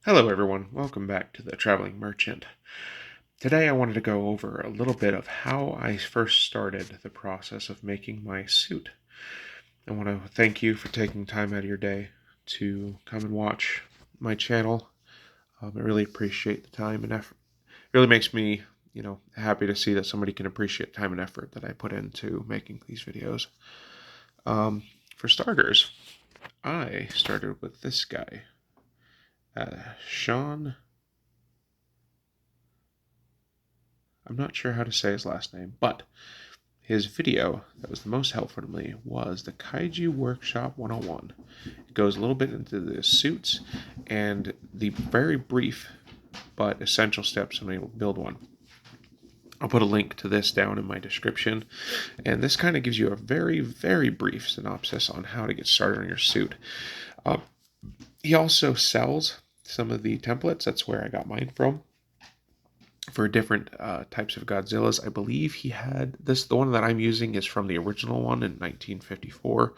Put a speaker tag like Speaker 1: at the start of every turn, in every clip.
Speaker 1: Hello everyone, welcome back to the Traveling Merchant. Today I wanted to go over a little bit of how I first started the process of making my suit. I want to thank you for taking time out of your day to come and watch my channel. I really appreciate the time and effort. It really makes me, happy to see that somebody can appreciate time and effort that I put into making these videos. For starters, I started with this guy, Sean. I'm not sure how to say his last name, but his video that was the most helpful to me was the Kaiju Workshop 101. It goes a little bit into the suits and the very brief but essential steps on how to build one. I'll put a link to this down in my description, and this kind of gives you a very, very brief synopsis on how to get started on your suit. He also sells some of the templates. That's where I got mine from. For different types of Godzillas. I believe he had this. The one that I'm using is from the original one in 1954.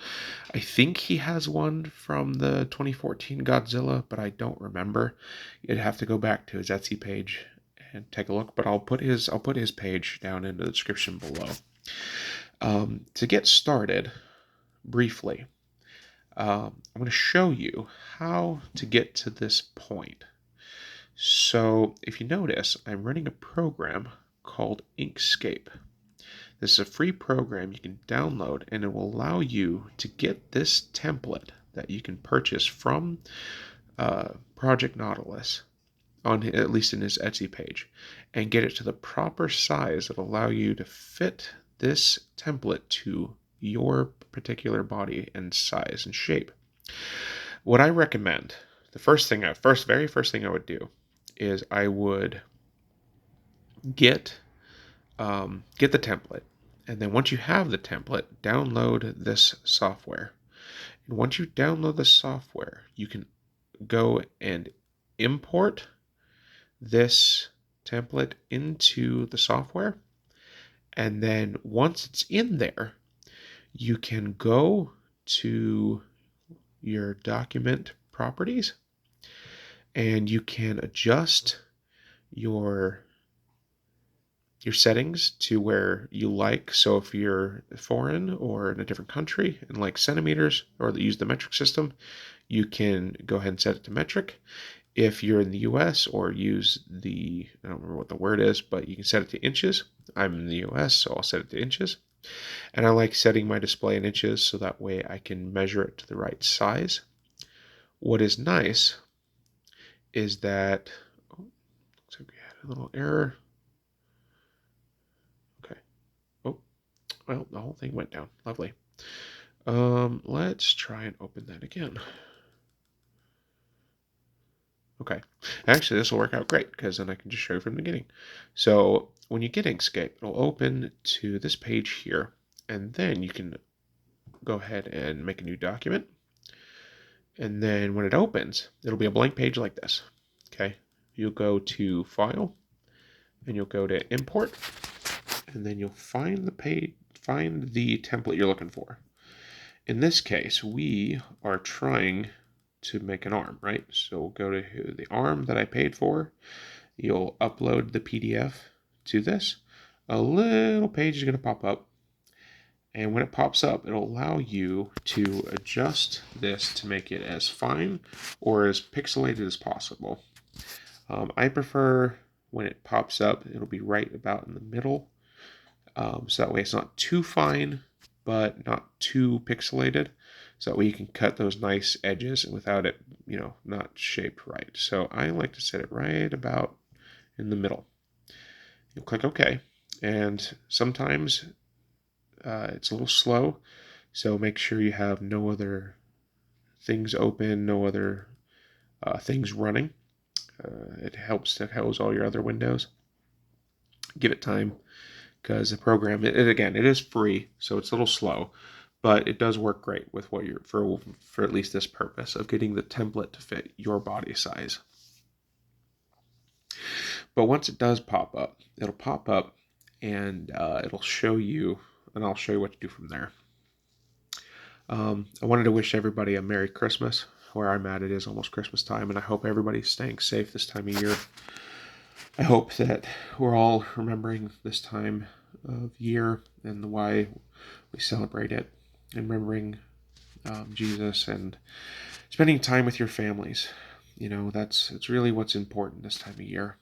Speaker 1: I think he has one from the 2014 Godzilla, but I don't remember. You'd have to go back to his Etsy page and take a look. But I'll put his page down in the description below. To get started, briefly, I'm going to show you how to get to this point. So if you notice, I'm running a program called Inkscape. This is a free program you can download, and it will allow you to get this template that you can purchase from Project Nautilus, at least in his Etsy page, and get it to the proper size that will allow you to fit this template to your particular body and size and shape. What I recommend, the very first thing I would do is I would get the template, and then once you have the template, download this software. And once you download the software, you can go and import this template into the software, and then once it's in there, you can go to your document properties, and you can adjust your settings to where you like. So if you're foreign or in a different country and like centimeters or use the metric system, you can go ahead and set it to metric. If you're in the US or use I don't remember what the word is, but you can set it to inches. I'm in the US, so I'll set it to inches. And I like setting my display in inches so that way I can measure it to the right size. What is nice is that, looks like we had a little error. Okay. Oh, well, the whole thing went down. Lovely. Let's try and open that again. Okay. Actually, this will work out great because then I can just show you from the beginning. So when you get Inkscape, it'll open to this page here, and then you can go ahead and make a new document. And then when it opens, it'll be a blank page like this. Okay. You'll go to File, and you'll go to Import, and then you'll find the template you're looking for. In this case, we are trying to make an arm, right? So we'll go to the arm that I paid for. You'll upload the PDF to this. A little page is going to pop up. And when it pops up, it'll allow you to adjust this to make it as fine or as pixelated as possible. I prefer when it pops up, it'll be right about in the middle. So that way it's not too fine, but not too pixelated. So that way you can cut those nice edges without it, not shaped right. So I like to set it right about in the middle. You'll click OK. And sometimes it's a little slow. So make sure you have no other things open, no other things running. It helps to house all your other windows. Give it time, because the program, it is free, so it's a little slow, but it does work great with what you're for at least this purpose of getting the template to fit your body size. But once it does pop up, it'll pop up and it'll show you, and I'll show you what to do from there. I wanted to wish everybody a Merry Christmas. where I'm at, it is almost Christmas time, and I hope everybody's staying safe this time of year. I hope that we're all remembering this time of year and why we celebrate it, and remembering Jesus and spending time with your families. It's really what's important this time of year.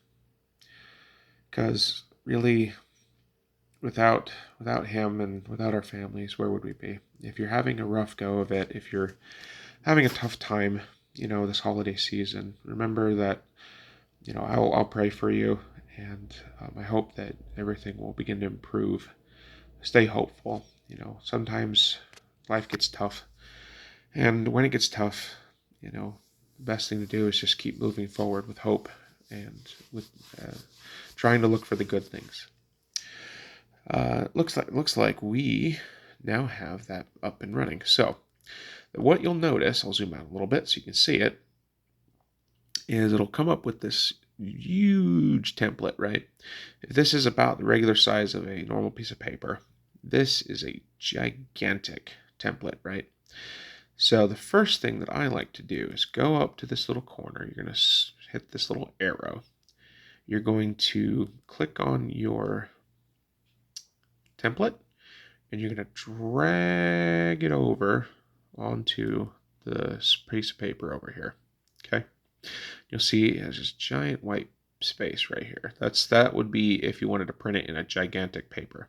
Speaker 1: Because really, without him and without our families, where would we be? If you're having a rough go of it, if you're having a tough time, this holiday season, remember that, I'll pray for you, and I hope that everything will begin to improve. Stay hopeful. Sometimes life gets tough, and when it gets tough, the best thing to do is just keep moving forward with hope and with trying to look for the good things. Looks like we now have that up and running. So what you'll notice, I'll zoom out a little bit so you can see it, is it'll come up with this huge template, right? If this is about the regular size of a normal piece of paper, this is a gigantic template, right? So the first thing that I like to do is go up to this little corner. You're going to hit this little arrow. You're going to click on your template, and you're going to drag it over onto the piece of paper over here. Okay, you'll see it has this giant white space right here. That would be if you wanted to print it in a gigantic paper.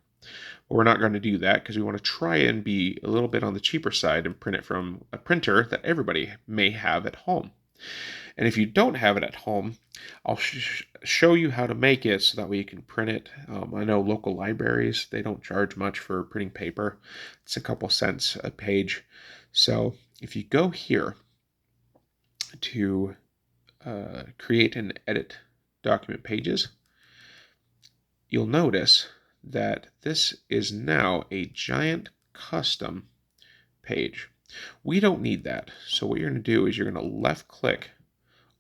Speaker 1: But we're not going to do that because we want to try and be a little bit on the cheaper side and print it from a printer that everybody may have at home. And if you don't have it at home, I'll show you how to make it so that way you can print it. I know local libraries, they don't charge much for printing paper. It's a couple cents a page. So if you go here to create and edit document pages, you'll notice that this is now a giant custom page. We don't need that. So what you're going to do is you're going to left click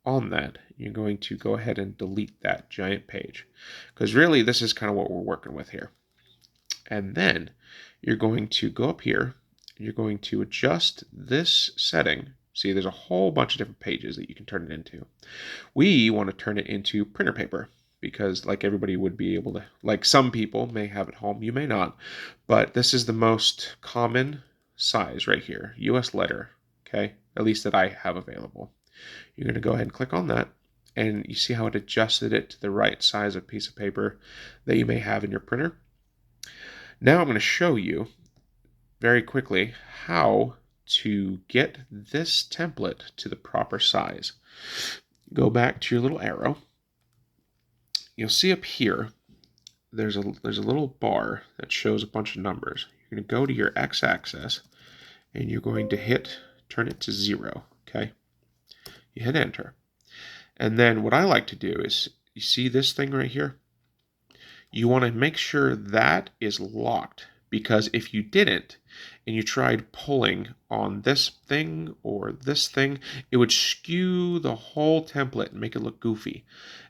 Speaker 1: on that. You're going to go ahead and delete that giant page, because really this is kind of what we're working with here. And then you're going to go up here, you're going to adjust this setting. See, there's a whole bunch of different pages that you can turn it into. We want to turn it into printer paper, because like everybody would be able to, like some people may have at home, you may not, but this is the most common size right here, US letter, okay, at least that I have available. You're going to go ahead and click on that, and you see how it adjusted it to the right size of piece of paper that you may have in your printer. Now I'm going to show you very quickly how to get this template to the proper size. Go back to your little arrow. You'll see up here there's a little bar that shows a bunch of numbers. You're going to go to your x-axis, and you're going to turn it to 0, okay? You hit enter. And then what I like to do is, you see this thing right here? You want to make sure that is locked, because if you didn't and you tried pulling on this thing or this thing, it would skew the whole template and make it look goofy,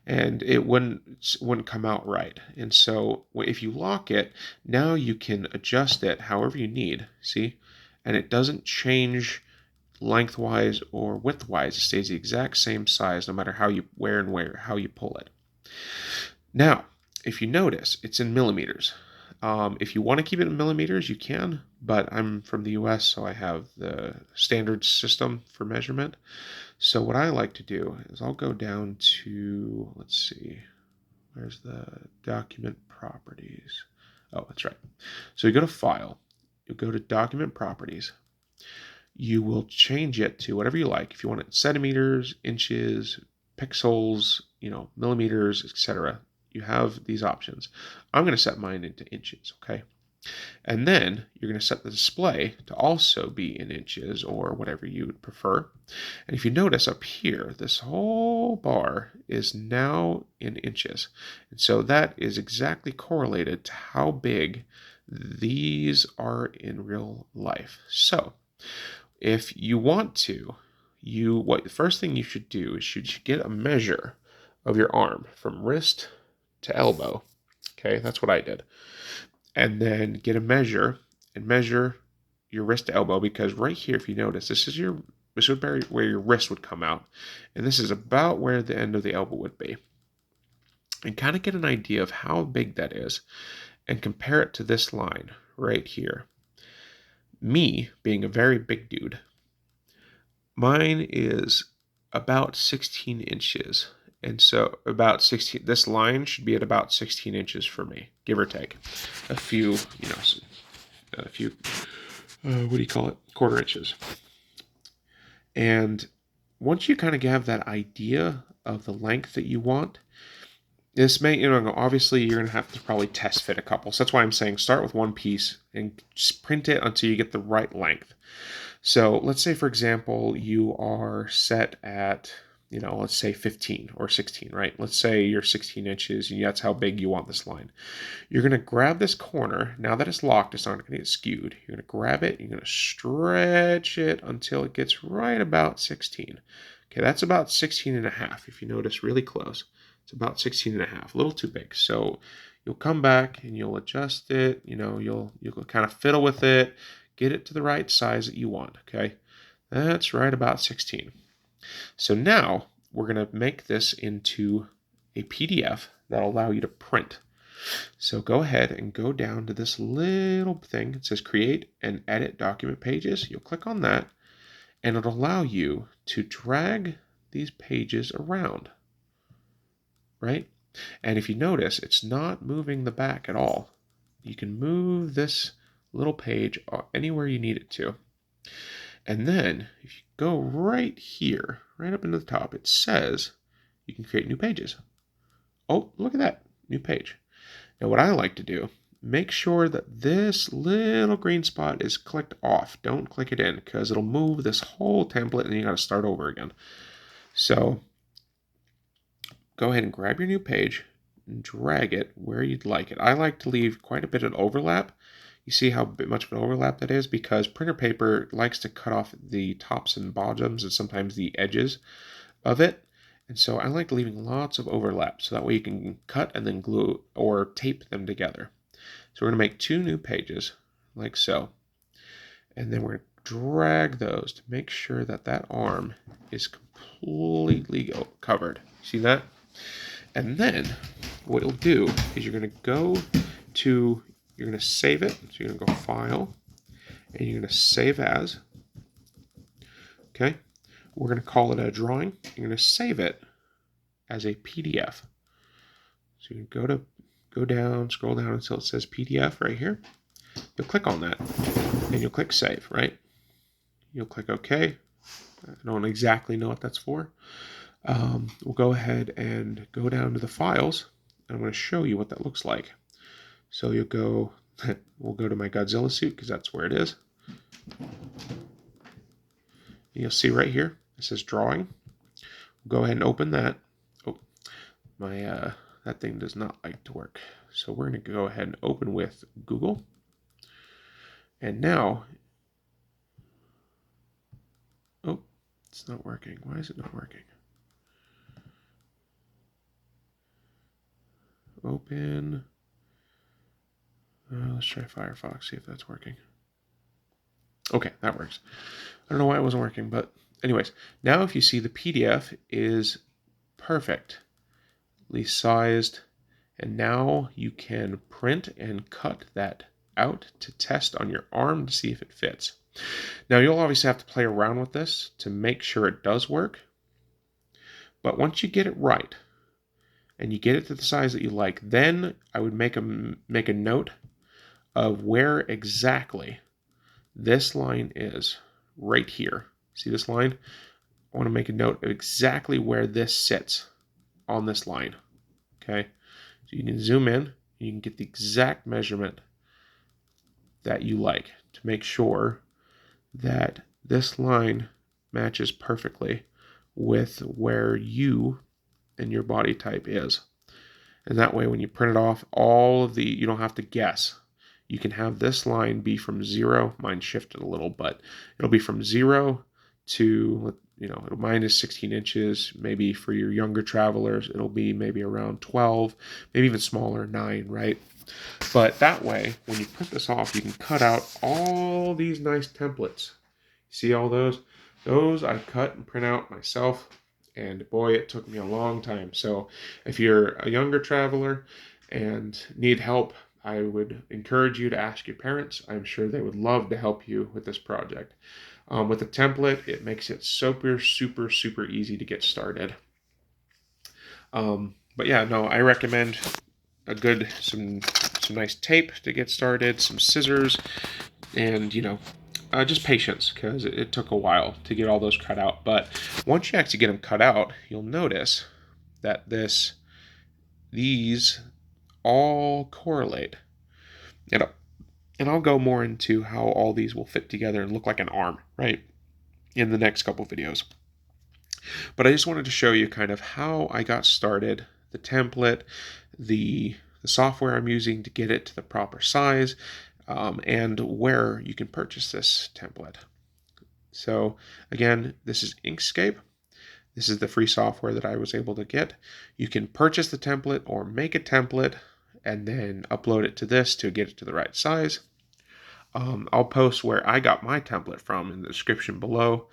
Speaker 1: and it wouldn't come out right. And so if you lock it, now you can adjust it however you need, see? And it doesn't change lengthwise or widthwise. It stays the exact same size no matter how you pull it. Now, if you notice, it's in millimeters. If you want to keep it in millimeters, you can, but I'm from the US, so I have the standard system for measurement. So what I like to do is I'll go down to, let's see, where's the document properties? Oh, that's right. So you go to File, you go to Document Properties. You will change it to whatever you like. If you want it centimeters, inches, pixels, millimeters, etc. You have these options. I'm going to set mine into inches, okay? And then you're going to set the display to also be in inches or whatever you would prefer. And if you notice up here, this whole bar is now in inches. And so that is exactly correlated to how big these are in real life. So if you want to, the first thing you should do is you should get a measure of your arm from wrist to elbow. Okay, that's what I did. And then get a measure and measure your wrist to elbow, because right here, if you notice, this is your this would be where your wrist would come out. And this is about where the end of the elbow would be. And kind of get an idea of how big that is and compare it to this line right here. Me, being a very big dude, mine is about 16 inches. And so about 16, this line should be at about 16 inches for me, give or take. A few, what do you call it? Quarter inches. And once you kind of have that idea of the length that you want, this may, obviously you're going to have to probably test fit a couple. So that's why I'm saying start with one piece and just print it until you get the right length. So let's say, for example, you are set at, let's say 15 or 16, right? Let's say you're 16 inches and that's how big you want this line. You're going to grab this corner. Now that it's locked, it's not going to get skewed. You're going to grab it. You're going to stretch it until it gets right about 16. Okay, that's about 16 and a half. If you notice really close, it's about 16 and a half, a little too big. So you'll come back and you'll adjust it. You'll kind of fiddle with it, get it to the right size that you want. Okay, that's right about 16. So now we're going to make this into a PDF that'll allow you to print. So go ahead and go down to this little thing. It says create and edit document pages. You'll click on that and it'll allow you to drag these pages around, right? And if you notice, it's not moving the back at all. You can move this little page anywhere you need it to. And then if you go right here, right up into the top, it says you can create new pages. Oh, look at that, new page. Now what I like to do, make sure that this little green spot is clicked off. Don't click it in because it'll move this whole template and you got to start over again. So go ahead and grab your new page and drag it where you'd like it. I like to leave quite a bit of overlap. You see how much of an overlap that is? Because printer paper likes to cut off the tops and bottoms and sometimes the edges of it. And so I like leaving lots of overlap so that way you can cut and then glue or tape them together. So we're going to make 2 new pages like so. And then we're going to drag those to make sure that that arm is completely covered. See that? And then what you'll do is you're going to save it. So you're going to go File, and you're going to Save As. Okay. We're going to call it a drawing. You're going to save it as a PDF. So you can go down, scroll down until it says PDF right here. You'll click on that, and you'll click Save, right? You'll click OK. I don't exactly know what that's for. We'll go ahead and go down to the files. And I'm going to show you what that looks like. So we'll go to my Godzilla suit because that's where it is. You'll see right here, it says drawing. We'll go ahead and open that. Oh, that thing does not like to work. So we're going to go ahead and open with Google. And now, oh, it's not working. Why is it not working? Open. Let's try Firefox, see if that's working. Okay, that works. I don't know why it wasn't working, but anyways, now if you see the PDF is perfectly sized, and now you can print and cut that out to test on your arm to see if it fits. Now you'll obviously have to play around with this to make sure it does work, but once you get it right and you get it to the size that you like, then I would make a note of where exactly this line is right here. See this line? I want to make a note of exactly where this sits on this line. Okay, so you can zoom in, you can get the exact measurement that you like to make sure that this line matches perfectly with where you and your body type is. And that way when you print it off, you don't have to guess. You can have this line be from 0, mine shifted a little, but it'll be from 0 to, mine is 16 inches. Maybe for your younger travelers, it'll be maybe around 12, maybe even smaller, 9, right? But that way, when you print this off, you can cut out all these nice templates. See all those? Those I cut and print out myself, and boy, it took me a long time. So if you're a younger traveler and need help, I would encourage you to ask your parents. I'm sure they would love to help you with this project. With a template, it makes it super, super, super easy to get started. But yeah, no, I recommend some nice tape to get started, some scissors, and just patience, because it took a while to get all those cut out. But once you actually get them cut out, you'll notice that these all correlate. And, and I'll go more into how all these will fit together and look like an arm, right, in the next couple videos. But I just wanted to show you kind of how I got started, the template, the software I'm using to get it to the proper size, and where you can purchase this template. So again, this is Inkscape. This is the free software that I was able to get. You can purchase the template or make a template and then upload it to this to get it to the right size. I'll post where I got my template from in the description below.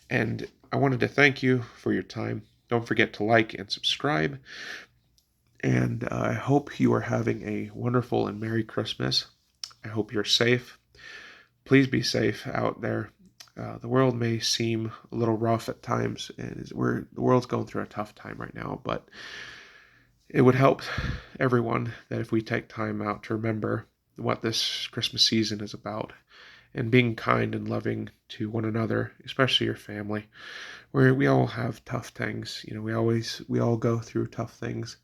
Speaker 1: And I wanted to thank you for your time. Don't forget to like and subscribe. And I hope you are having a wonderful and Merry Christmas. I hope you're safe. Please be safe out there. The world may seem a little rough at times, and the world's going through a tough time right now, but it would help everyone that if we take time out to remember what this Christmas season is about, and being kind and loving to one another, especially your family, where we all have tough things. We all go through tough things,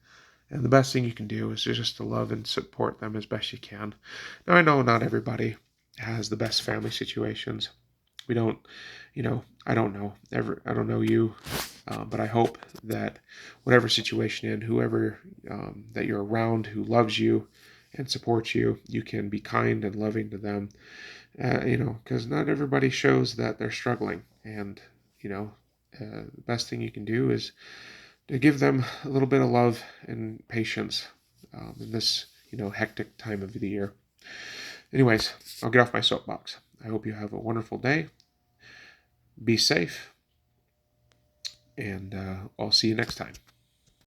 Speaker 1: and the best thing you can do is just to love and support them as best you can. Now, I know not everybody has the best family situations. We don't, I don't know. I don't know you, but I hope that whatever situation in, whoever that you're around who loves you and supports you, you can be kind and loving to them. Because not everybody shows that they're struggling, and the best thing you can do is to give them a little bit of love and patience in this hectic time of the year. Anyways, I'll get off my soapbox. I hope you have a wonderful day. Be safe, and I'll see you next time.